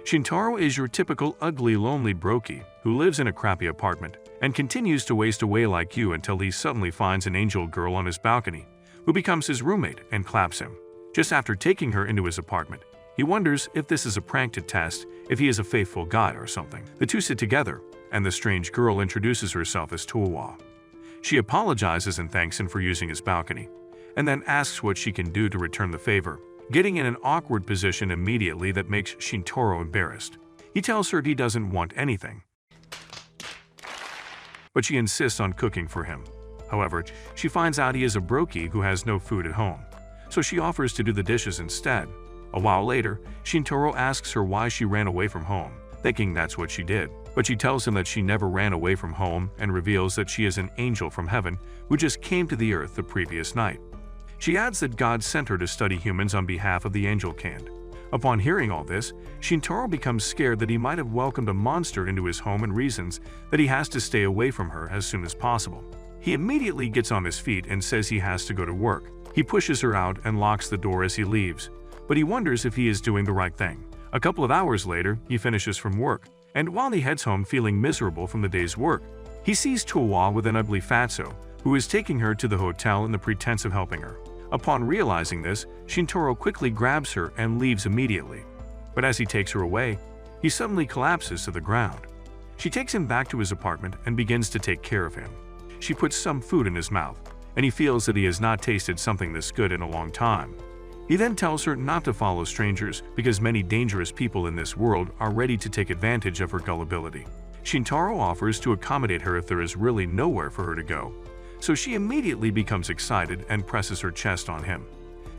Shintaro is your typical ugly lonely brokey who lives in a crappy apartment and continues to waste away like you until he suddenly finds an angel girl on his balcony who becomes his roommate and claps him. Just after taking her into his apartment, he wonders if this is a prank to test if he is a faithful guy or something. The two sit together, and the strange girl introduces herself as Towa. She apologizes and thanks him for using his balcony, and then asks what she can do to return the favor, getting in an awkward position immediately that makes Shintaro embarrassed. He tells her he doesn't want anything, but she insists on cooking for him. However, she finds out he is a brokey who has no food at home, so she offers to do the dishes instead. A while later, Shintaro asks her why she ran away from home, thinking that's what she did. But she tells him that she never ran away from home and reveals that she is an angel from heaven who just came to the earth the previous night. She adds that God sent her to study humans on behalf of the angel kind. Upon hearing all this, Shintaro becomes scared that he might have welcomed a monster into his home and reasons that he has to stay away from her as soon as possible. He immediately gets on his feet and says he has to go to work. He pushes her out and locks the door as he leaves, but he wonders if he is doing the right thing. A couple of hours later, he finishes from work, and while he heads home feeling miserable from the day's work, he sees Towa with an ugly fatso who is taking her to the hotel in the pretense of helping her. Upon realizing this, Shintaro quickly grabs her and leaves immediately. But as he takes her away, he suddenly collapses to the ground. She takes him back to his apartment and begins to take care of him. She puts some food in his mouth, and he feels that he has not tasted something this good in a long time. He then tells her not to follow strangers because many dangerous people in this world are ready to take advantage of her gullibility. Shintaro offers to accommodate her if there is really nowhere for her to go, so she immediately becomes excited and presses her chest on him.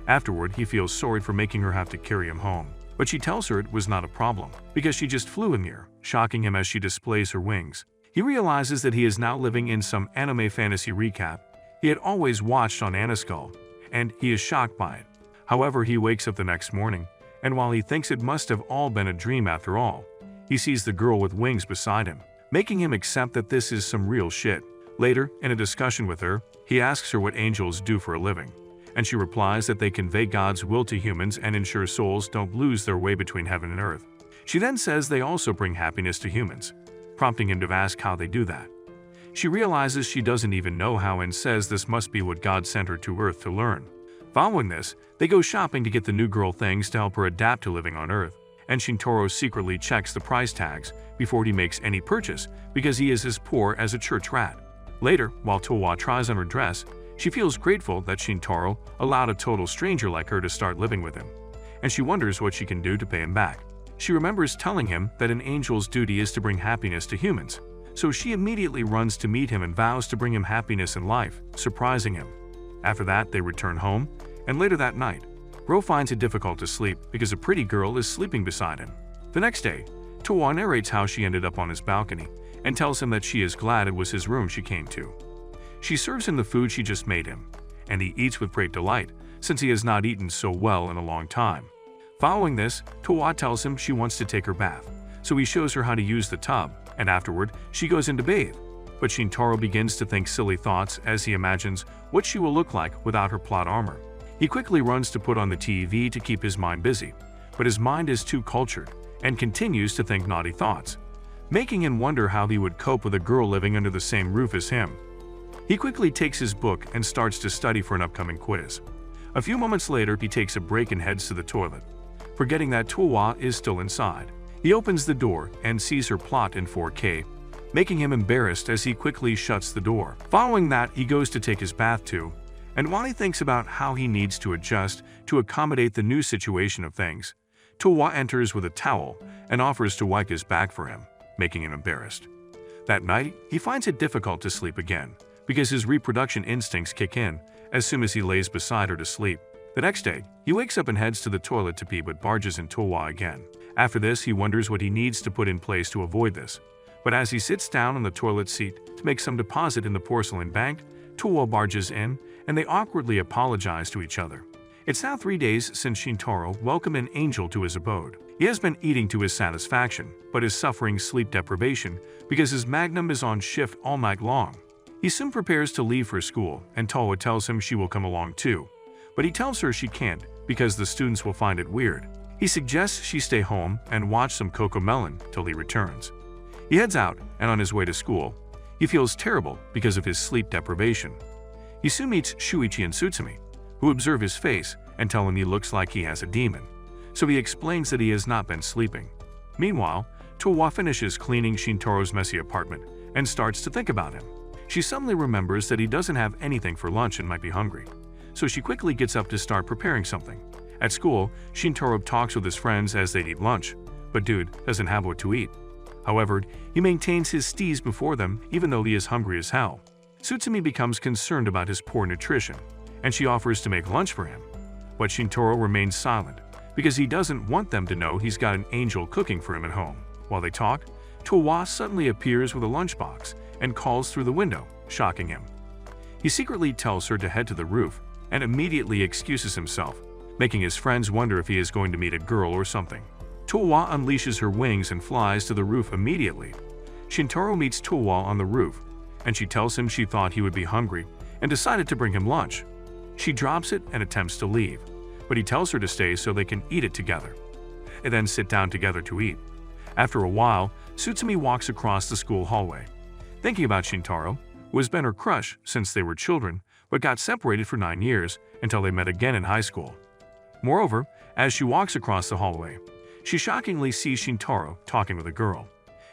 Afterward, he feels sorry for making her have to carry him home, but she tells her it was not a problem because she just flew in here, shocking him as she displays her wings. He realizes that he is now living in some anime fantasy recap he had always watched on Aniskull, and he is shocked by it. However, he wakes up the next morning, and while he thinks it must have all been a dream after all, he sees the girl with wings beside him, making him accept that this is some real shit. Later, in a discussion with her, he asks her what angels do for a living, and she replies that they convey God's will to humans and ensure souls don't lose their way between heaven and earth. She then says they also bring happiness to humans, prompting him to ask how they do that. She realizes she doesn't even know how and says this must be what God sent her to Earth to learn. Following this, they go shopping to get the new girl things to help her adapt to living on Earth, and Shintaro secretly checks the price tags before he makes any purchase because he is as poor as a church rat. Later, while Towa tries on her dress, she feels grateful that Shintaro allowed a total stranger like her to start living with him, and she wonders what she can do to pay him back. She remembers telling him that an angel's duty is to bring happiness to humans, so she immediately runs to meet him and vows to bring him happiness in life, surprising him. After that, they return home, and later that night, Ro finds it difficult to sleep because a pretty girl is sleeping beside him. The next day, Towa narrates how she ended up on his balcony and tells him that she is glad it was his room she came to. She serves him the food she just made him, and he eats with great delight since he has not eaten so well in a long time. Following this, Towa tells him she wants to take her bath, so he shows her how to use the tub, and afterward, she goes in to bathe. But Shintaro begins to think silly thoughts as he imagines what she will look like without her plot armor. He quickly runs to put on the TV to keep his mind busy, but his mind is too cultured and continues to think naughty thoughts, making him wonder how he would cope with a girl living under the same roof as him. He quickly takes his book and starts to study for an upcoming quiz. A few moments later, he takes a break and heads to the toilet, forgetting that Towa is still inside. He opens the door and sees her plot in 4K, making him embarrassed as he quickly shuts the door. Following that, he goes to take his bath too, and while he thinks about how he needs to adjust to accommodate the new situation of things, Towa enters with a towel and offers to wipe his back for him, making him embarrassed. That night, he finds it difficult to sleep again, because his reproduction instincts kick in as soon as he lays beside her to sleep. The next day, he wakes up and heads to the toilet to pee but barges in Towa again. After this, he wonders what he needs to put in place to avoid this. But as he sits down on the toilet seat to make some deposit in the porcelain bank, Towa barges in, and they awkwardly apologize to each other. It's now 3 days since Shintaro welcomed an angel to his abode. He has been eating to his satisfaction, but is suffering sleep deprivation because his magnum is on shift all night long. He soon prepares to leave for school, and Towa tells him she will come along too, but he tells her she can't because the students will find it weird. He suggests she stay home and watch some Cocomelon till he returns. He heads out, and on his way to school, he feels terrible because of his sleep deprivation. He soon meets Shuichi and Tsutsumi, who observe his face and tell him he looks like he has a demon, so he explains that he has not been sleeping. Meanwhile, Towa finishes cleaning Shintaro's messy apartment and starts to think about him. She suddenly remembers that he doesn't have anything for lunch and might be hungry, so she quickly gets up to start preparing something. At school, Shintaro talks with his friends as they eat lunch, but dude doesn't have what to eat. However, he maintains his steez before them even though he is hungry as hell. Tsutsumi becomes concerned about his poor nutrition, and she offers to make lunch for him. But Shintaro remains silent because he doesn't want them to know he's got an angel cooking for him at home. While they talk, Towa suddenly appears with a lunchbox and calls through the window, shocking him. He secretly tells her to head to the roof and immediately excuses himself, making his friends wonder if he is going to meet a girl or something. Towa unleashes her wings and flies to the roof immediately. Shintaro meets Towa on the roof, and she tells him she thought he would be hungry and decided to bring him lunch. She drops it and attempts to leave, but he tells her to stay so they can eat it together. They then sit down together to eat. After a while, Tsutsumi walks across the school hallway, thinking about Shintaro, who has been her crush since they were children but got separated for 9 years until they met again in high school. Moreover, as she walks across the hallway, she shockingly sees Shintaro talking with a girl,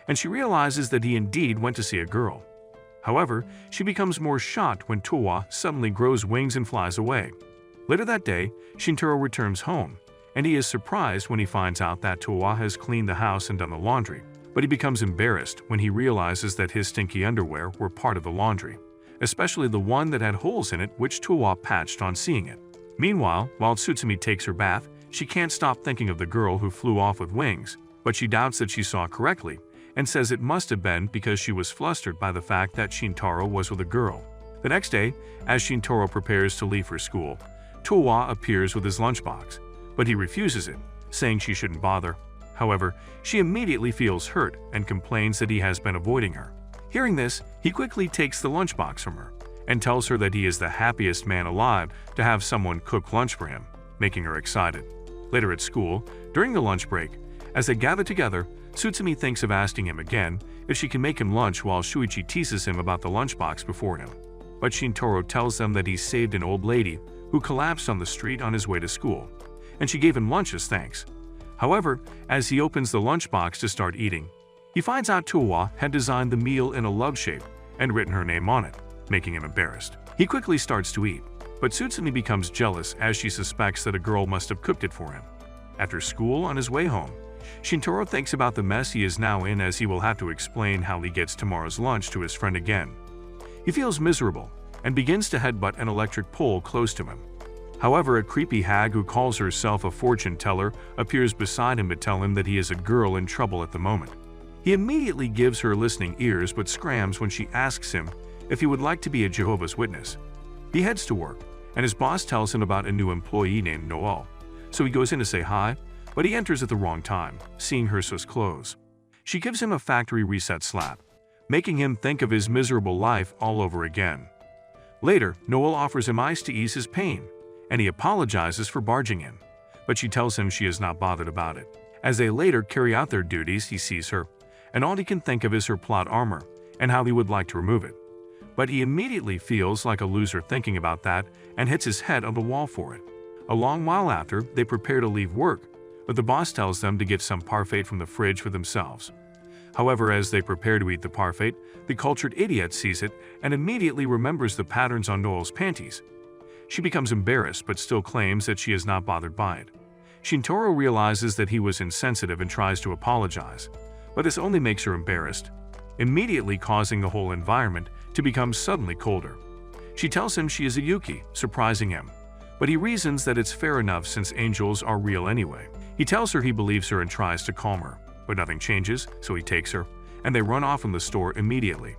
and she realizes that he indeed went to see a girl. However, she becomes more shocked when Towa suddenly grows wings and flies away. Later that day, Shintaro returns home, and he is surprised when he finds out that Towa has cleaned the house and done the laundry, but he becomes embarrassed when he realizes that his stinky underwear were part of the laundry, especially the one that had holes in it which Towa patched on seeing it. Meanwhile, while Tsutsumi takes her bath, she can't stop thinking of the girl who flew off with wings, but she doubts that she saw correctly and says it must have been because she was flustered by the fact that Shintaro was with a girl. The next day, as Shintaro prepares to leave for school, Towa appears with his lunchbox, but he refuses it, saying she shouldn't bother. However, she immediately feels hurt and complains that he has been avoiding her. Hearing this, he quickly takes the lunchbox from her and tells her that he is the happiest man alive to have someone cook lunch for him, making her excited. Later at school, during the lunch break, as they gather together, Tsutsumi thinks of asking him again if she can make him lunch while Shuichi teases him about the lunchbox before him. But Shintaro tells them that he saved an old lady who collapsed on the street on his way to school, and she gave him lunch as thanks. However, as he opens the lunchbox to start eating, he finds out Towa had designed the meal in a love shape and written her name on it, making him embarrassed. He quickly starts to eat, but Tsutsumi becomes jealous as she suspects that a girl must have cooked it for him. After school, on his way home, Shintaro thinks about the mess he is now in as he will have to explain how he gets tomorrow's lunch to his friend again. He feels miserable and begins to headbutt an electric pole close to him. However, a creepy hag who calls herself a fortune teller appears beside him to tell him that he is a girl in trouble at the moment. He immediately gives her listening ears but scrams when she asks him if he would like to be a Jehovah's Witness. He heads to work, and his boss tells him about a new employee named Noel, so he goes in to say hi, but he enters at the wrong time, seeing her sus clothes. She gives him a factory reset slap, making him think of his miserable life all over again. Later, Noel offers him ice to ease his pain, and he apologizes for barging in, but she tells him she is not bothered about it. As they later carry out their duties, he sees her, and all he can think of is her plot armor and how he would like to remove it. But he immediately feels like a loser thinking about that and hits his head on the wall for it. A long while after, they prepare to leave work, but the boss tells them to get some parfait from the fridge for themselves. However, as they prepare to eat the parfait, the cultured idiot sees it and immediately remembers the patterns on Noel's panties. She becomes embarrassed but still claims that she is not bothered by it. Shintaro realizes that he was insensitive and tries to apologize, but this only makes her embarrassed, immediately causing the whole environment to become suddenly colder. She tells him she is a Yuki, surprising him, but he reasons that it's fair enough since angels are real anyway. He tells her he believes her and tries to calm her, but nothing changes, so he takes her, and they run off from the store immediately.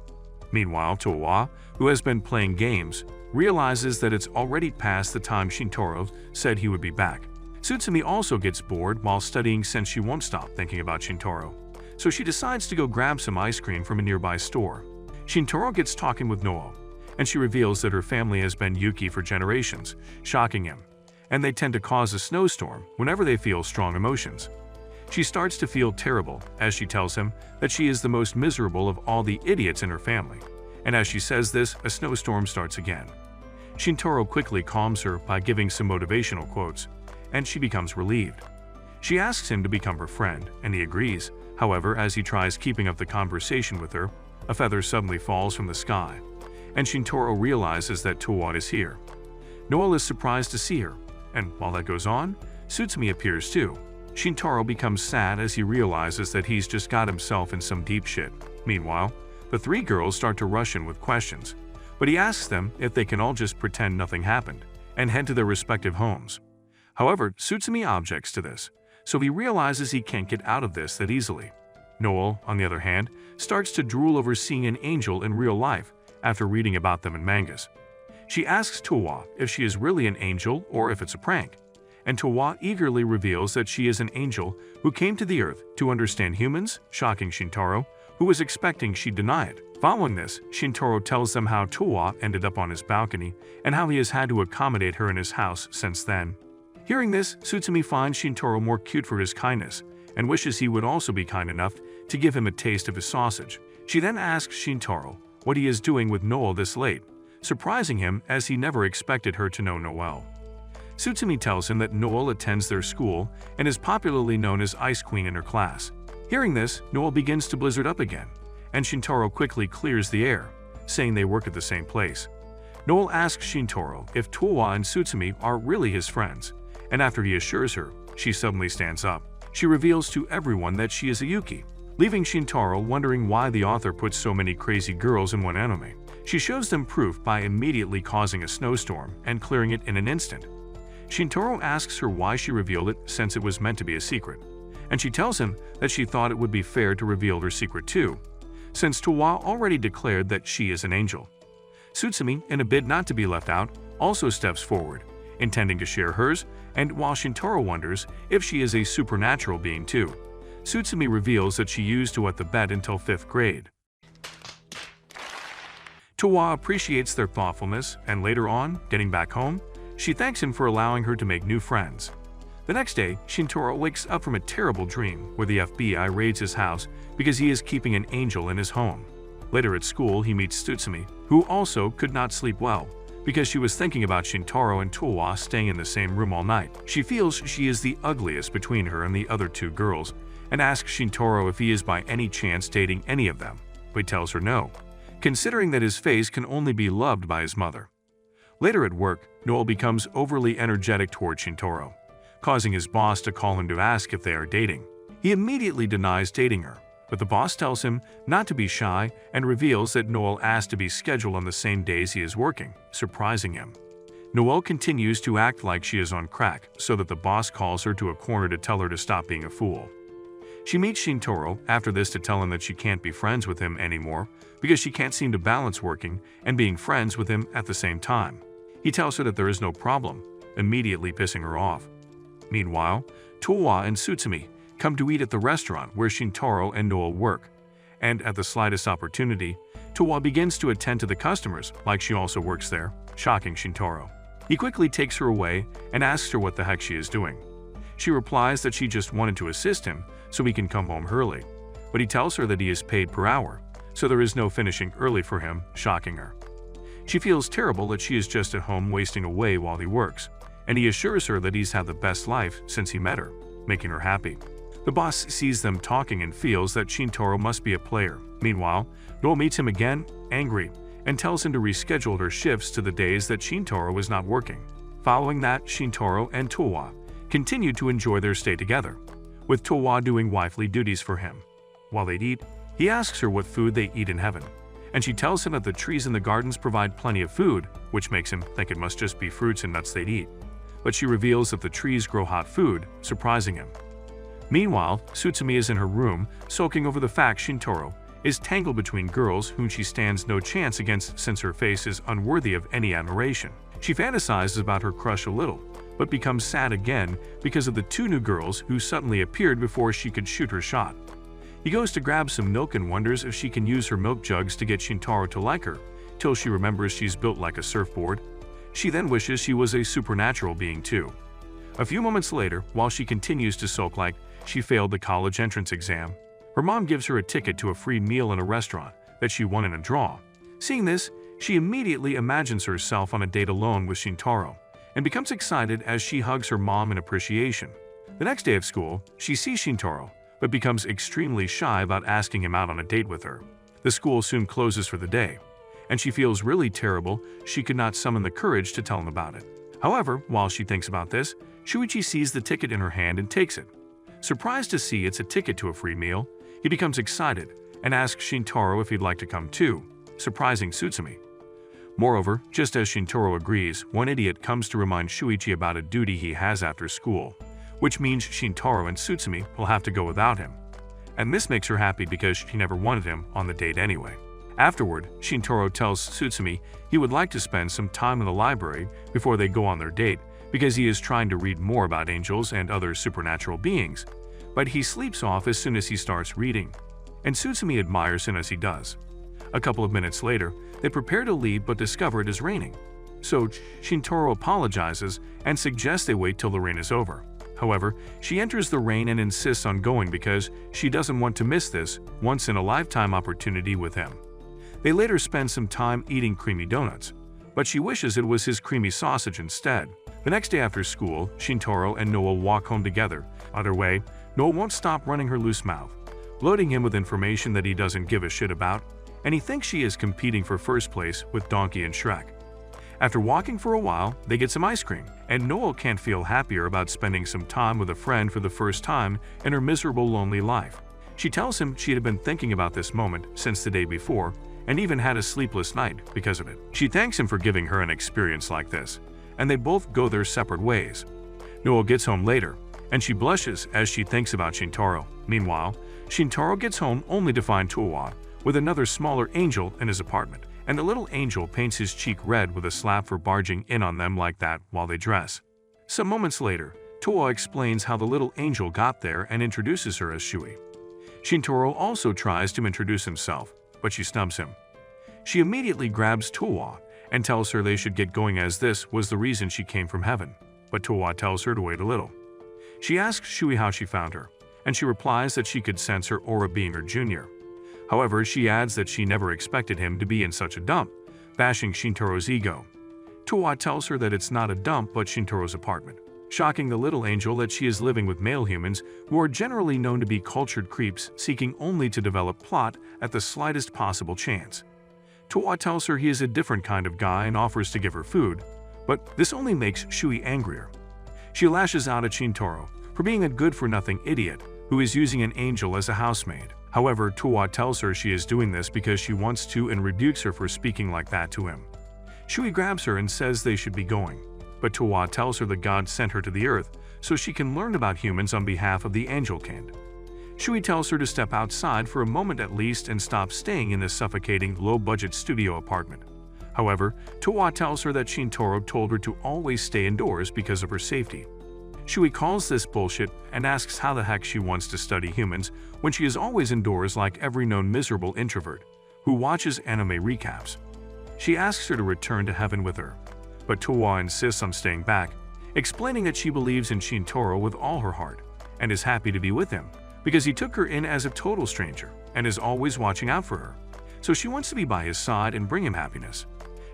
Meanwhile, Towa, who has been playing games, realizes that it's already past the time Shintaro said he would be back. Tsutsumi also gets bored while studying since she won't stop thinking about Shintaro, so she decides to go grab some ice cream from a nearby store. Shintaro gets talking with Noel, and she reveals that her family has been Yuki for generations, shocking him, and they tend to cause a snowstorm whenever they feel strong emotions. She starts to feel terrible as she tells him that she is the most miserable of all the idiots in her family, and as she says this, a snowstorm starts again. Shintaro quickly calms her by giving some motivational quotes, and she becomes relieved. She asks him to become her friend, and he agrees. However, as he tries keeping up the conversation with her, a feather suddenly falls from the sky, and Shintaro realizes that Towa is here. Noel is surprised to see her, and while that goes on, Tsutsumi appears too. Shintaro becomes sad as he realizes that he's just got himself in some deep shit. Meanwhile, the three girls start to rush in with questions, but he asks them if they can all just pretend nothing happened and head to their respective homes. However, Tsutsumi objects to this, so he realizes he can't get out of this that easily. Noel, on the other hand, starts to drool over seeing an angel in real life after reading about them in mangas. She asks Towa if she is really an angel or if it's a prank, and Towa eagerly reveals that she is an angel who came to the earth to understand humans, shocking Shintaro, who was expecting she'd deny it. Following this, Shintaro tells them how Towa ended up on his balcony and how he has had to accommodate her in his house since then. Hearing this, Tsutsumi finds Shintaro more cute for his kindness and wishes he would also be kind enough to give him a taste of his sausage. She then asks Shintaro what he is doing with Noel this late, surprising him as he never expected her to know Noel. Tsutsumi tells him that Noel attends their school and is popularly known as Ice Queen in her class. Hearing this, Noel begins to blizzard up again, and Shintaro quickly clears the air, saying they work at the same place. Noel asks Shintaro if Towa and Tsutsumi are really his friends, and after he assures her, she suddenly stands up. She reveals to everyone that she is a Yuki, leaving Shintaro wondering why the author puts so many crazy girls in one anime. She shows them proof by immediately causing a snowstorm and clearing it in an instant. Shintaro asks her why she revealed it since it was meant to be a secret, and she tells him that she thought it would be fair to reveal her secret too, since Towa already declared that she is an angel. Tsutsumi, in a bid not to be left out, also steps forward, intending to share hers, and while Shintaro wonders if she is a supernatural being too, Tsutsumi reveals that she used to wet the bed until 5th grade. Towa appreciates their thoughtfulness, and later on, getting back home, she thanks him for allowing her to make new friends. The next day, Shintaro wakes up from a terrible dream where the FBI raids his house because he is keeping an angel in his home. Later at school, he meets Tsutsumi, who also could not sleep well because she was thinking about Shintaro and Towa staying in the same room all night. She feels she is the ugliest between her and the other two girls and asks Shintaro if he is by any chance dating any of them, but he tells her no, considering that his face can only be loved by his mother. Later at work, Noel becomes overly energetic toward Shintaro, causing his boss to call him to ask if they are dating. He immediately denies dating her, but the boss tells him not to be shy and reveals that Noel asked to be scheduled on the same days he is working, surprising him. Noel continues to act like she is on crack, so that the boss calls her to a corner to tell her to stop being a fool. She meets Shintaro after this to tell him that she can't be friends with him anymore because she can't seem to balance working and being friends with him at the same time. He tells her that there is no problem, immediately pissing her off. Meanwhile, Towa and Tsutsumi come to eat at the restaurant where Shintaro and Noel work, and at the slightest opportunity, Towa begins to attend to the customers like she also works there, shocking Shintaro. He quickly takes her away and asks her what the heck she is doing. She replies that she just wanted to assist him so he can come home early, but he tells her that he is paid per hour, so there is no finishing early for him, shocking her. She feels terrible that she is just at home wasting away while he works, and he assures her that he's had the best life since he met her, making her happy. The boss sees them talking and feels that Shintaro must be a player. Meanwhile, Noel meets him again, angry, and tells him to reschedule her shifts to the days that Shintaro is not working. Following that, Shintaro and Towa continue to enjoy their stay together, with Towa doing wifely duties for him. While they eat, he asks her what food they eat in heaven, and she tells him that the trees in the gardens provide plenty of food, which makes him think it must just be fruits and nuts they'd eat. But she reveals that the trees grow hot food, surprising him. Meanwhile, Tsutsumi is in her room, sulking over the fact Shintaro is tangled between girls whom she stands no chance against since her face is unworthy of any admiration. She fantasizes about her crush a little, but becomes sad again because of the two new girls who suddenly appeared before she could shoot her shot. He goes to grab some milk and wonders if she can use her milk jugs to get Shintaro to like her, till she remembers she's built like a surfboard. She then wishes she was a supernatural being too. A few moments later, while she continues to sulk like she failed the college entrance exam, her mom gives her a ticket to a free meal in a restaurant that she won in a draw. Seeing this, she immediately imagines herself on a date alone with Shintaro and becomes excited as she hugs her mom in appreciation. The next day of school, she sees Shintaro, but becomes extremely shy about asking him out on a date with her. The school soon closes for the day, and she feels really terrible she could not summon the courage to tell him about it. However, while she thinks about this, Shuichi sees the ticket in her hand and takes it. Surprised to see it's a ticket to a free meal, he becomes excited and asks Shintaro if he'd like to come too, surprising Tsutsumi. Moreover, just as Shintaro agrees, one idiot comes to remind Shuichi about a duty he has after school, which means Shintaro and Tsutsumi will have to go without him. And this makes her happy because she never wanted him on the date anyway. Afterward, Shintaro tells Tsutsumi he would like to spend some time in the library before they go on their date because he is trying to read more about angels and other supernatural beings, but he sleeps off as soon as he starts reading, and Tsutsumi admires him as he does. A couple of minutes later, they prepare to leave but discover it is raining. So Shintaro apologizes and suggests they wait till the rain is over. However, she enters the rain and insists on going because she doesn't want to miss this once-in-a-lifetime opportunity with him. They later spend some time eating creamy donuts, but she wishes it was his creamy sausage instead. The next day after school, Shintaro and Noel walk home together. On their way, Noel won't stop running her loose mouth, loading him with information that he doesn't give a shit about, and he thinks she is competing for first place with Donkey and Shrek. After walking for a while, they get some ice cream, and Noel can't feel happier about spending some time with a friend for the first time in her miserable, lonely life. She tells him she had been thinking about this moment since the day before, and even had a sleepless night because of it. She thanks him for giving her an experience like this, and they both go their separate ways. Noel gets home later, and she blushes as she thinks about Shintaro. Meanwhile, Shintaro gets home only to find Towa with another smaller angel in his apartment, and the little angel paints his cheek red with a slap for barging in on them like that while they dress. Some moments later, Towa explains how the little angel got there and introduces her as Shui. Shintaro also tries to introduce himself, but she snubs him. She immediately grabs Towa and tells her they should get going as this was the reason she came from heaven, but Towa tells her to wait a little. She asks Shui how she found her, and she replies that she could sense her aura being her junior. However, she adds that she never expected him to be in such a dump, bashing Shintaro's ego. Towa tells her that it's not a dump but Shintaro's apartment, shocking the little angel that she is living with male humans who are generally known to be cultured creeps seeking only to develop plot at the slightest possible chance. Towa tells her he is a different kind of guy and offers to give her food, but this only makes Shui angrier. She lashes out at Shintaro for being a good-for-nothing idiot who is using an angel as a housemaid. However, Towa tells her she is doing this because she wants to and rebukes her for speaking like that to him. Shui grabs her and says they should be going, but Towa tells her that God sent her to the earth so she can learn about humans on behalf of the angel kind. Shui tells her to step outside for a moment at least and stop staying in this suffocating, low-budget studio apartment. However, Towa tells her that Shintaro told her to always stay indoors because of her safety. Shui calls this bullshit and asks how the heck she wants to study humans when she is always indoors like every known miserable introvert who watches anime recaps. She asks her to return to heaven with her, but Towa insists on staying back, explaining that she believes in Shintaro with all her heart and is happy to be with him because he took her in as a total stranger and is always watching out for her, so she wants to be by his side and bring him happiness.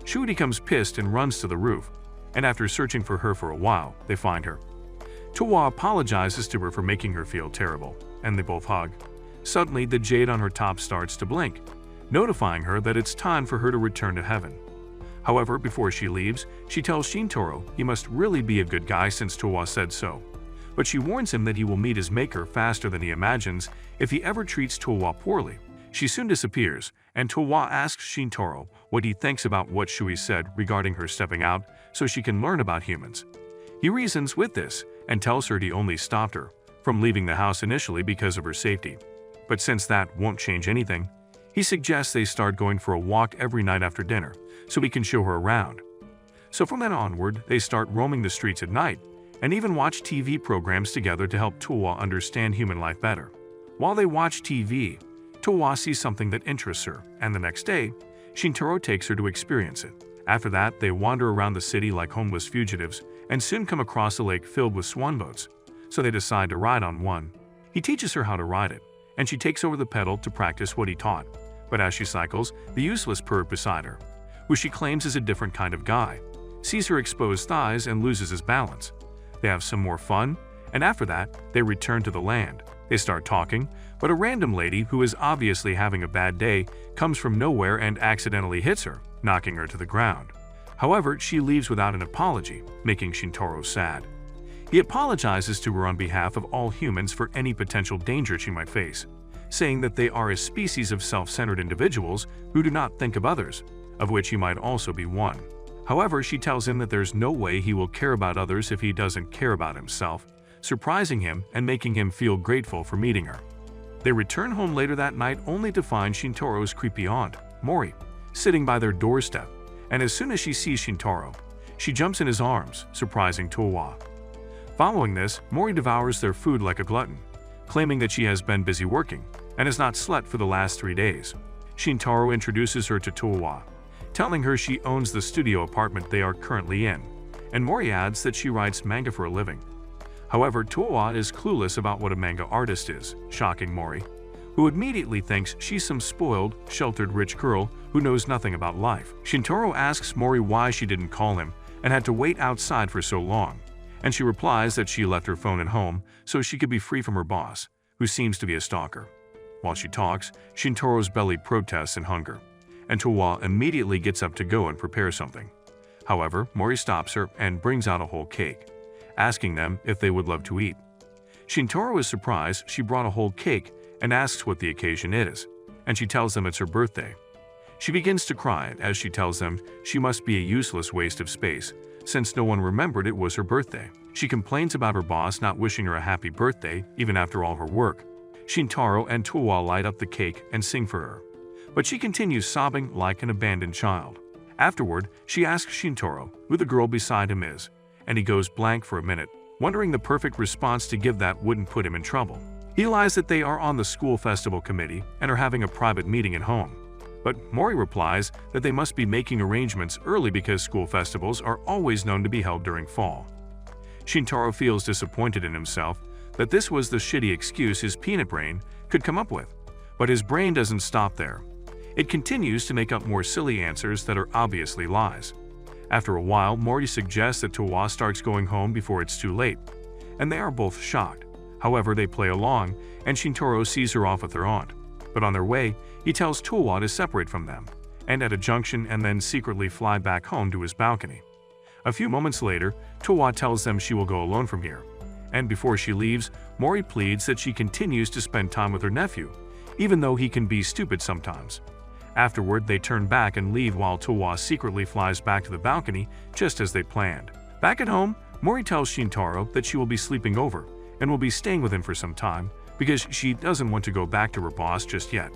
Shui becomes pissed and runs to the roof, and after searching for her for a while, they find her. Towa apologizes to her for making her feel terrible, and they both hug. Suddenly, the jade on her top starts to blink, notifying her that it's time for her to return to heaven. However, before she leaves, she tells Shintaro he must really be a good guy since Towa said so, but she warns him that he will meet his maker faster than he imagines if he ever treats Towa poorly. She soon disappears, and Towa asks Shintaro what he thinks about what Shui said regarding her stepping out so she can learn about humans. He reasons with this and tells her he only stopped her from leaving the house initially because of her safety. But since that won't change anything, he suggests they start going for a walk every night after dinner so he can show her around. So from then onward, they start roaming the streets at night and even watch TV programs together to help Towa understand human life better. While they watch TV, Towa sees something that interests her, and the next day, Shintaro takes her to experience it. After that, they wander around the city like homeless fugitives and soon come across a lake filled with swan boats, so they decide to ride on one. He teaches her how to ride it, and she takes over the pedal to practice what he taught. But as she cycles, the useless perv beside her, who she claims is a different kind of guy, sees her exposed thighs and loses his balance. They have some more fun, and after that, they return to the land. They start talking, but a random lady who is obviously having a bad day comes from nowhere and accidentally hits her, knocking her to the ground. However, she leaves without an apology, making Shintaro sad. He apologizes to her on behalf of all humans for any potential danger she might face, saying that they are a species of self-centered individuals who do not think of others, of which he might also be one. However, she tells him that there's no way he will care about others if he doesn't care about himself, surprising him and making him feel grateful for meeting her. They return home later that night only to find Shintaro's creepy aunt, Mori, sitting by their doorstep, and as soon as she sees Shintaro, she jumps in his arms, surprising Towa. Following this, Mori devours their food like a glutton, claiming that she has been busy working and has not slept for the last 3 days. Shintaro introduces her to Towa, telling her she owns the studio apartment they are currently in, and Mori adds that she writes manga for a living. However, Towa is clueless about what a manga artist is, shocking Mori, who immediately thinks she's some spoiled, sheltered rich girl who knows nothing about life. Shintaro asks Mori why she didn't call him and had to wait outside for so long, and she replies that she left her phone at home so she could be free from her boss, who seems to be a stalker. While she talks, Shintaro's belly protests in hunger, and Towa immediately gets up to go and prepare something. However, Mori stops her and brings out a whole cake, asking them if they would love to eat. Shintaro is surprised she brought a whole cake and asks what the occasion is, and she tells them it's her birthday. She begins to cry as she tells them she must be a useless waste of space, since no one remembered it was her birthday. She complains about her boss not wishing her a happy birthday even after all her work. Shintaro and Towa light up the cake and sing for her, but she continues sobbing like an abandoned child. Afterward, she asks Shintaro who the girl beside him is, and he goes blank for a minute, wondering the perfect response to give that wouldn't put him in trouble. He lies that they are on the school festival committee and are having a private meeting at home. But Mori replies that they must be making arrangements early because school festivals are always known to be held during fall. Shintaro feels disappointed in himself that this was the shitty excuse his peanut brain could come up with. But his brain doesn't stop there. It continues to make up more silly answers that are obviously lies. After a while, Mori suggests that Towa starts going home before it's too late, and they are both shocked. However, they play along, and Shintaro sees her off with her aunt. But on their way, he tells Towa to separate from them, and at a junction and then secretly fly back home to his balcony. A few moments later, Towa tells them she will go alone from here, and before she leaves, Mori pleads that she continues to spend time with her nephew, even though he can be stupid sometimes. Afterward, they turn back and leave while Towa secretly flies back to the balcony just as they planned. Back at home, Mori tells Shintaro that she will be sleeping over and will be staying with him for some time because she doesn't want to go back to her boss just yet,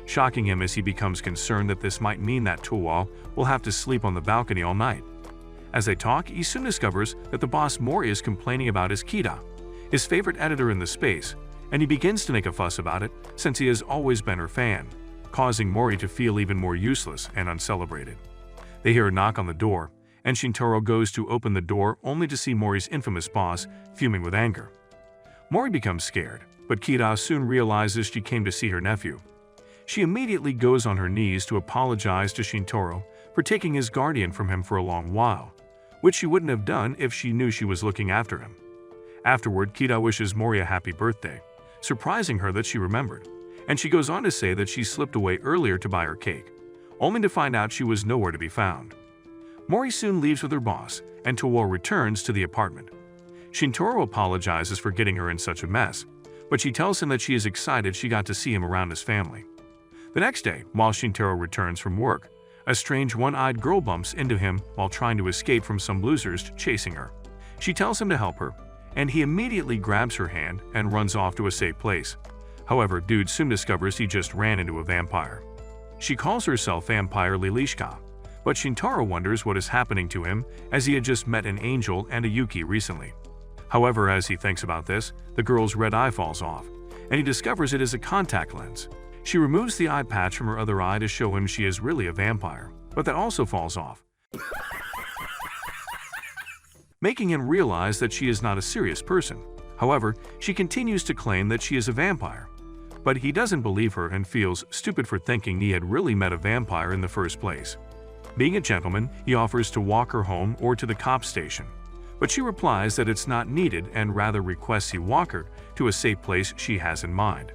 shocking him as he becomes concerned that this might mean that Towa will have to sleep on the balcony all night. As they talk, he soon discovers that the boss Mori is complaining about his Kita, his favorite editor in the space, and he begins to make a fuss about it since he has always been her fan, causing Mori to feel even more useless and uncelebrated. They hear a knock on the door, and Shintaro goes to open the door only to see Mori's infamous boss fuming with anger. Mori becomes scared, but Kita soon realizes she came to see her nephew. She immediately goes on her knees to apologize to Shintaro for taking his guardian from him for a long while, which she wouldn't have done if she knew she was looking after him. Afterward, Kita wishes Mori a happy birthday, surprising her that she remembered, and she goes on to say that she slipped away earlier to buy her cake, only to find out she was nowhere to be found. Mori soon leaves with her boss, and Towa returns to the apartment. Shintaro apologizes for getting her in such a mess, but she tells him that she is excited she got to see him around his family. The next day, while Shintaro returns from work, a strange one-eyed girl bumps into him while trying to escape from some losers chasing her. She tells him to help her, and he immediately grabs her hand and runs off to a safe place. However, dude soon discovers he just ran into a vampire. She calls herself Vampire Lilishka, but Shintaro wonders what is happening to him as he had just met an angel and a Yuki recently. However, as he thinks about this, the girl's red eye falls off, and he discovers it is a contact lens. She removes the eye patch from her other eye to show him she is really a vampire, but that also falls off, making him realize that she is not a serious person. However, she continues to claim that she is a vampire. But he doesn't believe her and feels stupid for thinking he had really met a vampire in the first place. Being a gentleman, he offers to walk her home or to the cop station. But she replies that it's not needed and rather requests he walk her to a safe place she has in mind.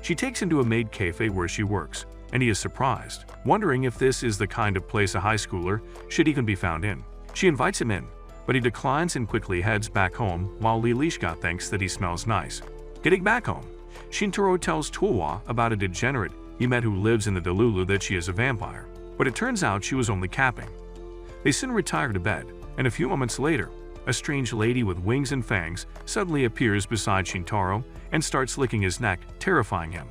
She takes him to a maid cafe where she works, and he is surprised, wondering if this is the kind of place a high schooler should even be found in. She invites him in, but he declines and quickly heads back home while Lilishka thinks that he smells nice. Getting back home, Shintaro tells Tulwa about a degenerate he met who lives in the Delulu that she is a vampire, but it turns out she was only capping. They soon retire to bed, and a few moments later, a strange lady with wings and fangs suddenly appears beside Shintaro and starts licking his neck, terrifying him.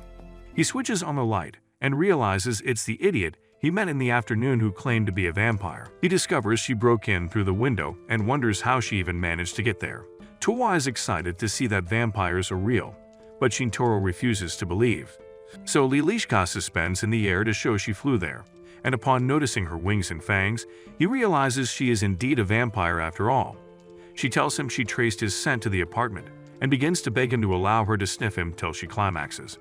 He switches on the light and realizes it's the idiot he met in the afternoon who claimed to be a vampire. He discovers she broke in through the window and wonders how she even managed to get there. Tulwa is excited to see that vampires are real, but Shintaro refuses to believe. So Lilishka suspends in the air to show she flew there, and upon noticing her wings and fangs, he realizes she is indeed a vampire after all. She tells him she traced his scent to the apartment and begins to beg him to allow her to sniff him till she climaxes.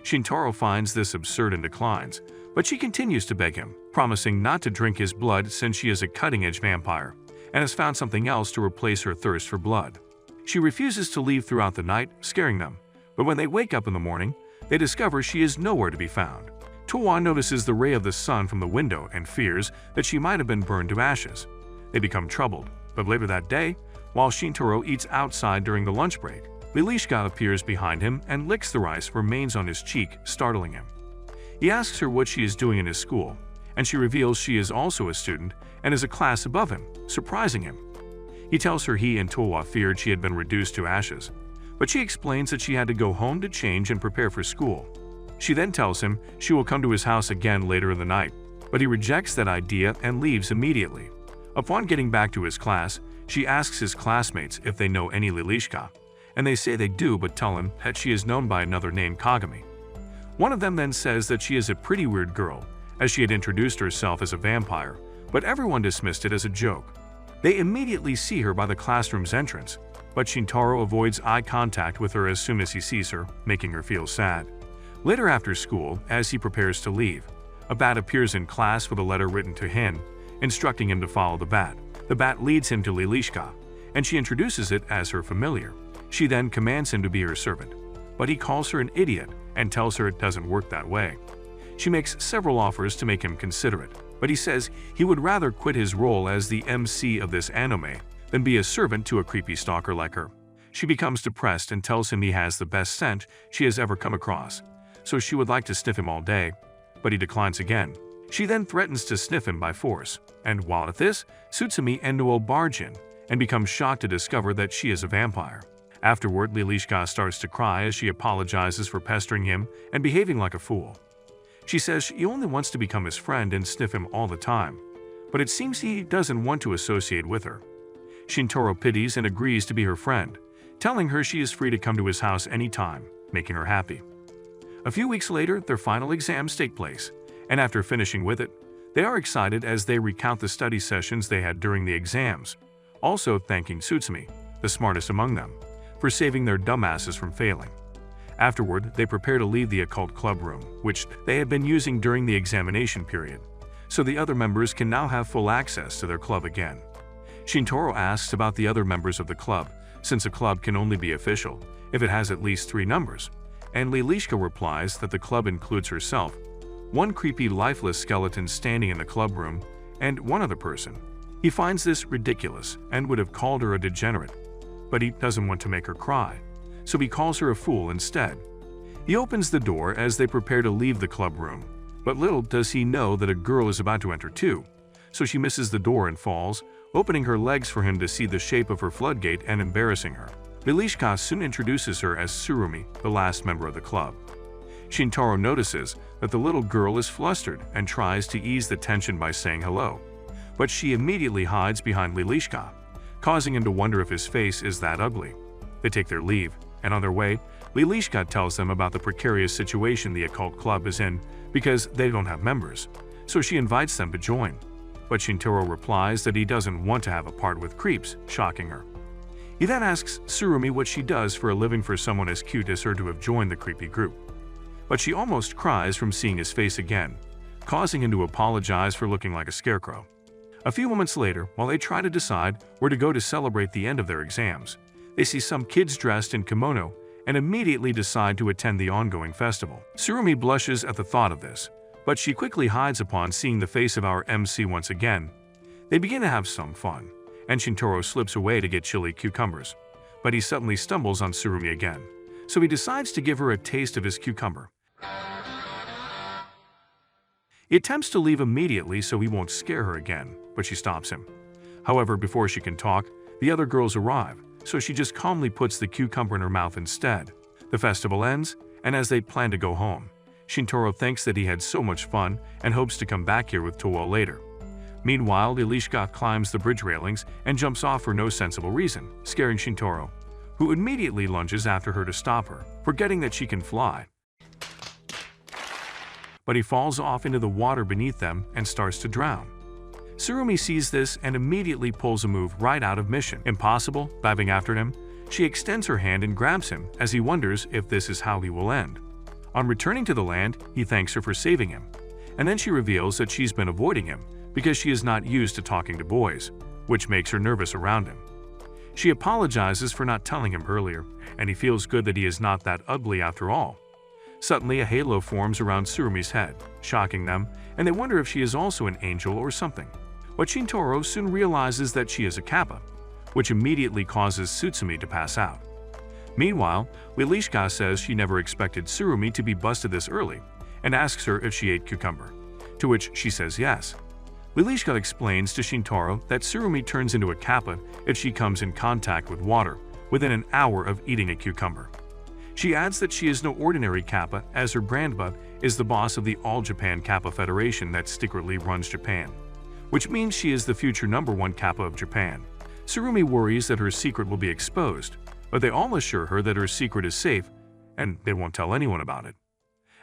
Shintaro finds this absurd and declines, but she continues to beg him, promising not to drink his blood since she is a cutting-edge vampire and has found something else to replace her thirst for blood. She refuses to leave throughout the night, scaring them, but when they wake up in the morning, they discover she is nowhere to be found. Tulwa notices the ray of the sun from the window and fears that she might have been burned to ashes. They become troubled, but later that day, while Shintaro eats outside during the lunch break, Lilishka appears behind him and licks the rice remains on his cheek, startling him. He asks her what she is doing in his school, and she reveals she is also a student and is a class above him, surprising him. He tells her he and Tulwa feared she had been reduced to ashes, but she explains that she had to go home to change and prepare for school. She then tells him she will come to his house again later in the night, but he rejects that idea and leaves immediately. Upon getting back to his class, she asks his classmates if they know any Lilishka, and they say they do but tell him that she is known by another name, Kagami. One of them then says that she is a pretty weird girl, as she had introduced herself as a vampire, but everyone dismissed it as a joke. They immediately see her by the classroom's entrance, but Shintaro avoids eye contact with her as soon as he sees her, making her feel sad. Later after school, as he prepares to leave, a bat appears in class with a letter written to him, instructing him to follow the bat. The bat leads him to Lilishka, and she introduces it as her familiar. She then commands him to be her servant, but he calls her an idiot and tells her it doesn't work that way. She makes several offers to make him consider it, but he says he would rather quit his role as the MC of this anime than be a servant to a creepy stalker like her. She becomes depressed and tells him he has the best scent she has ever come across, so she would like to sniff him all day, but he declines again. She then threatens to sniff him by force, and while at this, Tsutsumi and Noel barge in and become shocked to discover that she is a vampire. Afterward, Lilishka starts to cry as she apologizes for pestering him and behaving like a fool. She says she only wants to become his friend and sniff him all the time, but it seems he doesn't want to associate with her. Shintaro pities and agrees to be her friend, telling her she is free to come to his house anytime, making her happy. A few weeks later, their final exams take place, and after finishing with it, they are excited as they recount the study sessions they had during the exams, also thanking Tsutsumi, the smartest among them, for saving their dumbasses from failing. Afterward, they prepare to leave the occult club room, which they had been using during the examination period, so the other members can now have full access to their club again. Shintaro asks about the other members of the club, since a club can only be official if it has at least 3 numbers, and Lilishka replies that the club includes herself, one creepy lifeless skeleton standing in the club room, and one other person. He finds this ridiculous and would have called her a degenerate, but he doesn't want to make her cry, so he calls her a fool instead. He opens the door as they prepare to leave the club room, but little does he know that a girl is about to enter too, so she misses the door and falls, opening her legs for him to see the shape of her floodgate and embarrassing her. Lilishka soon introduces her as Tsurumi, the last member of the club. Shintaro notices that the little girl is flustered and tries to ease the tension by saying hello, but she immediately hides behind Lilishka, causing him to wonder if his face is that ugly. They take their leave, and on their way, Lilishka tells them about the precarious situation the occult club is in because they don't have members, so she invites them to join. but Shintaro replies that he doesn't want to have a part with creeps, shocking her. He then asks Tsurumi what she does for a living for someone as cute as her to have joined the creepy group. But she almost cries from seeing his face again, causing him to apologize for looking like a scarecrow. A few moments later, while they try to decide where to go to celebrate the end of their exams, they see some kids dressed in kimono and immediately decide to attend the ongoing festival. Tsurumi blushes at the thought of this, but she quickly hides upon seeing the face of our MC once again. They begin to have some fun, and Shintaro slips away to get chili cucumbers, but he suddenly stumbles on Tsurumi again, so he decides to give her a taste of his cucumber. He attempts to leave immediately so he won't scare her again, but she stops him. However, before she can talk, the other girls arrive, so she just calmly puts the cucumber in her mouth instead. The festival ends, and as they plan to go home, Shintaro thinks that he had so much fun and hopes to come back here with Towa later. Meanwhile, Ilishka climbs the bridge railings and jumps off for no sensible reason, scaring Shintaro, who immediately lunges after her to stop her, forgetting that she can fly. But he falls off into the water beneath them and starts to drown. Tsurumi sees this and immediately pulls a move right out of Mission Impossible. Diving after him, she extends her hand and grabs him as he wonders if this is how he will end. On returning to the land, he thanks her for saving him, and then she reveals that she's been avoiding him because she is not used to talking to boys, which makes her nervous around him. She apologizes for not telling him earlier, and he feels good that he is not that ugly after all. Suddenly, a halo forms around Tsurumi's head, shocking them, and they wonder if she is also an angel or something. But Shintaro soon realizes that she is a kappa, which immediately causes Tsutsumi to pass out. Meanwhile, Lilishka says she never expected Tsurumi to be busted this early and asks her if she ate cucumber, to which she says yes. Lilishka explains to Shintaro that Tsurumi turns into a kappa if she comes in contact with water within an hour of eating a cucumber. She adds that she is no ordinary kappa, as her grandpa is the boss of the All-Japan Kappa Federation that secretly runs Japan, which means she is the future #1 kappa of Japan. Tsurumi worries that her secret will be exposed, but they all assure her that her secret is safe and they won't tell anyone about it.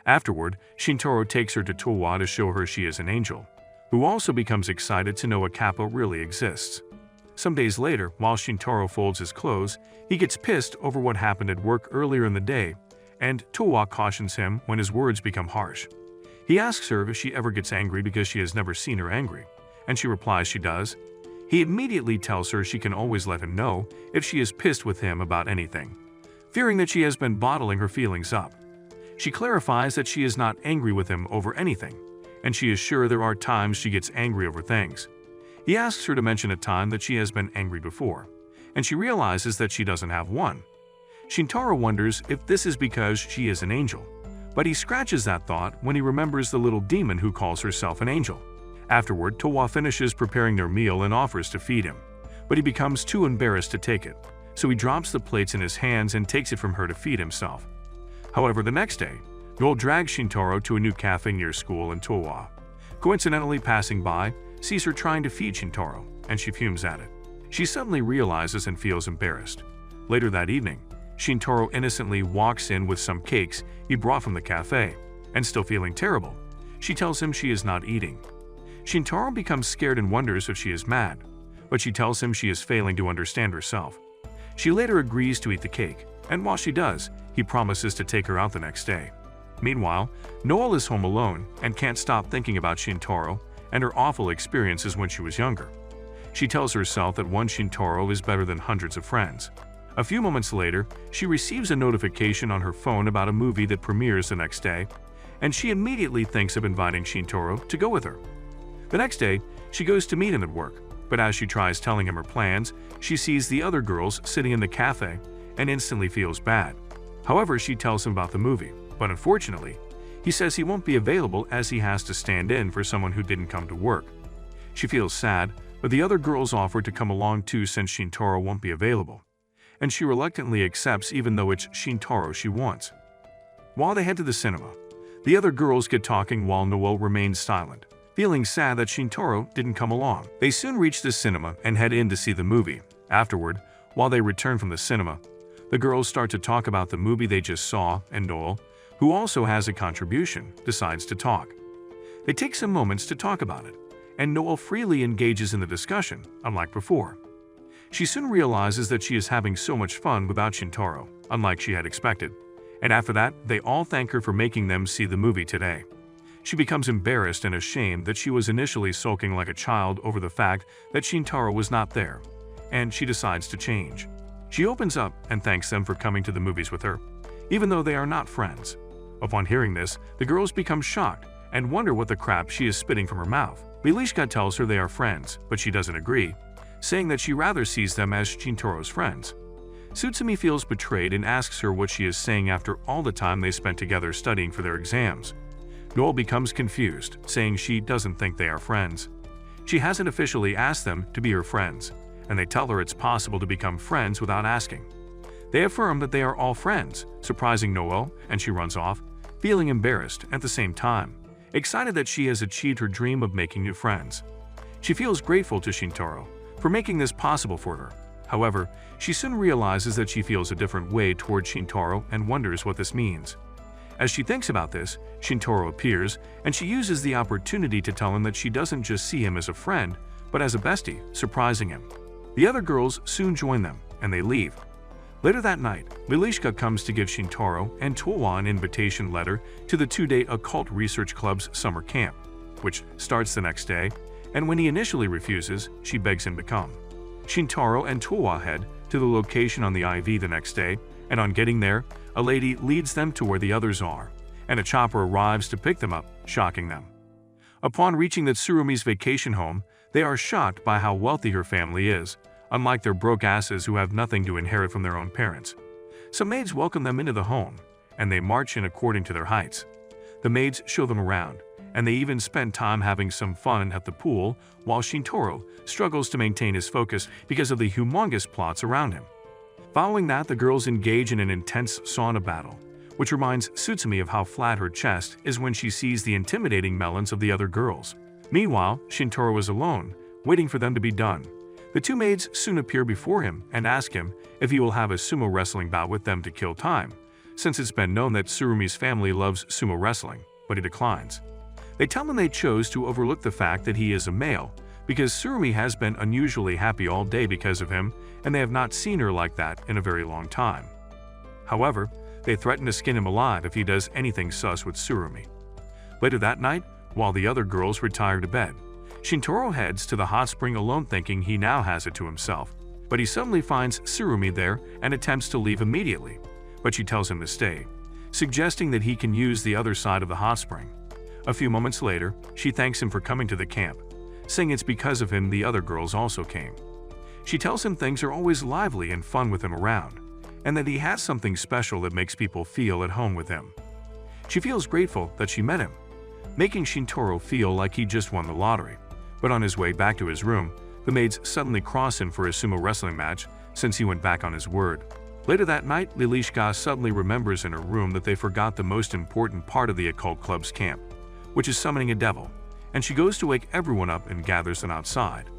Afterward, Shintaro takes her to Towa to show her she is an angel, who also becomes excited to know a kappa really exists. Some days later, while Shintaro folds his clothes, he gets pissed over what happened at work earlier in the day, and Towa cautions him when his words become harsh. He asks her if she ever gets angry because she has never seen her angry, and she replies she does. He immediately tells her she can always let him know if she is pissed with him about anything, fearing that she has been bottling her feelings up. She clarifies that she is not angry with him over anything, and she is sure there are times she gets angry over things. He asks her to mention a time that she has been angry before, and she realizes that she doesn't have one. Shintaro wonders if this is because she is an angel, but he scratches that thought when he remembers the little demon who calls herself an angel. Afterward, Towa finishes preparing their meal and offers to feed him, but he becomes too embarrassed to take it, so he drops the plates in his hands and takes it from her to feed himself. However, the next day, Noel drags Shintaro to a new cafe near school in Towa. Coincidentally passing by, sees her trying to feed Shintaro, and she fumes at it. She suddenly realizes and feels embarrassed. Later that evening, Shintaro innocently walks in with some cakes he brought from the cafe, and still feeling terrible, she tells him she is not eating. Shintaro becomes scared and wonders if she is mad, but she tells him she is failing to understand herself. She later agrees to eat the cake, and while she does, he promises to take her out the next day. Meanwhile, Noel is home alone and can't stop thinking about Shintaro and her awful experiences when she was younger. She tells herself that one Shintaro is better than hundreds of friends. A few moments later, she receives a notification on her phone about a movie that premieres the next day, and she immediately thinks of inviting Shintaro to go with her. The next day, she goes to meet him at work, but as she tries telling him her plans, she sees the other girls sitting in the cafe and instantly feels bad. However, she tells him about the movie, but unfortunately, he says he won't be available as he has to stand in for someone who didn't come to work. She feels sad, but the other girls offer to come along too since Shintaro won't be available, and she reluctantly accepts even though it's Shintaro she wants. While they head to the cinema, the other girls get talking while Noel remains silent, feeling sad that Shintaro didn't come along. They soon reach the cinema and head in to see the movie. Afterward, while they return from the cinema, the girls start to talk about the movie they just saw, and Noel, who also has a contribution, decides to talk. They take some moments to talk about it, and Noel freely engages in the discussion, unlike before. She soon realizes that she is having so much fun without Shintaro, unlike she had expected, and after that, they all thank her for making them see the movie today. She becomes embarrassed and ashamed that she was initially sulking like a child over the fact that Shintaro was not there, and she decides to change. She opens up and thanks them for coming to the movies with her, even though they are not friends. Upon hearing this, the girls become shocked and wonder what the crap she is spitting from her mouth. Lilishka tells her they are friends, but she doesn't agree, saying that she rather sees them as Shintaro's friends. Tsutsumi feels betrayed and asks her what she is saying after all the time they spent together studying for their exams. Noel becomes confused, saying she doesn't think they are friends. She hasn't officially asked them to be her friends, and they tell her it's possible to become friends without asking. They affirm that they are all friends, surprising Noel, and she runs off, feeling embarrassed at the same time, excited that she has achieved her dream of making new friends. She feels grateful to Shintaro for making this possible for her. However, she soon realizes that she feels a different way towards Shintaro and wonders what this means. As she thinks about this, Shintaro appears, and she uses the opportunity to tell him that she doesn't just see him as a friend, but as a bestie, surprising him. The other girls soon join them, and they leave. Later that night, Lilishka comes to give Shintaro and Towa an invitation letter to the 2-day Occult Research Club's summer camp, which starts the next day, and when he initially refuses, she begs him to come. Shintaro and Towa head to the location on the IV the next day, and on getting there, a lady leads them to where the others are, and a chopper arrives to pick them up, shocking them. Upon reaching the Tsurumi's vacation home, they are shocked by how wealthy her family is, unlike their broke asses who have nothing to inherit from their own parents. Some maids welcome them into the home, and they march in according to their heights. The maids show them around, and they even spend time having some fun at the pool while Shintaro struggles to maintain his focus because of the humongous plots around him. Following that, the girls engage in an intense sauna battle, which reminds Tsutsumi of how flat her chest is when she sees the intimidating melons of the other girls. Meanwhile, Shintaro is alone, waiting for them to be done. The two maids soon appear before him and ask him if he will have a sumo wrestling bout with them to kill time, since it's been known that Tsurumi's family loves sumo wrestling, but he declines. They tell him they chose to overlook the fact that he is a male, because Tsurumi has been unusually happy all day because of him, and they have not seen her like that in a very long time. However, they threaten to skin him alive if he does anything sus with Tsurumi. Later that night, while the other girls retire to bed, Shintaro heads to the hot spring alone thinking he now has it to himself, but he suddenly finds Tsurumi there and attempts to leave immediately, but she tells him to stay, suggesting that he can use the other side of the hot spring. A few moments later, she thanks him for coming to the camp, saying it's because of him the other girls also came. She tells him things are always lively and fun with him around, and that he has something special that makes people feel at home with him. She feels grateful that she met him, making Shintaro feel like he just won the lottery. But on his way back to his room, the maids suddenly cross him for a sumo wrestling match since he went back on his word. Later that night, Lilishka suddenly remembers in her room that they forgot the most important part of the occult club's camp, which is summoning a devil, and she goes to wake everyone up and gathers them outside.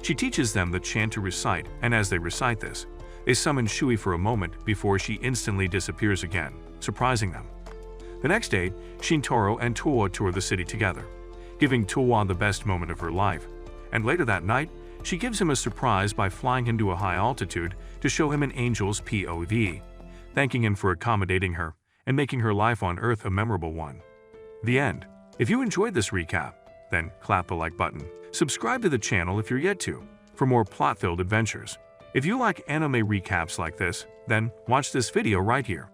She teaches them the chant to recite, and as they recite this, they summon Shui for a moment before she instantly disappears again, surprising them. The next day, Shintaro and Towa tour the city together, giving Towa the best moment of her life, and later that night, she gives him a surprise by flying him to a high altitude to show him an angel's POV, thanking him for accommodating her and making her life on Earth a memorable one. The end. If you enjoyed this recap, then clap the like button. Subscribe to the channel if you're yet to, for more plot-filled adventures. If you like anime recaps like this, then watch this video right here.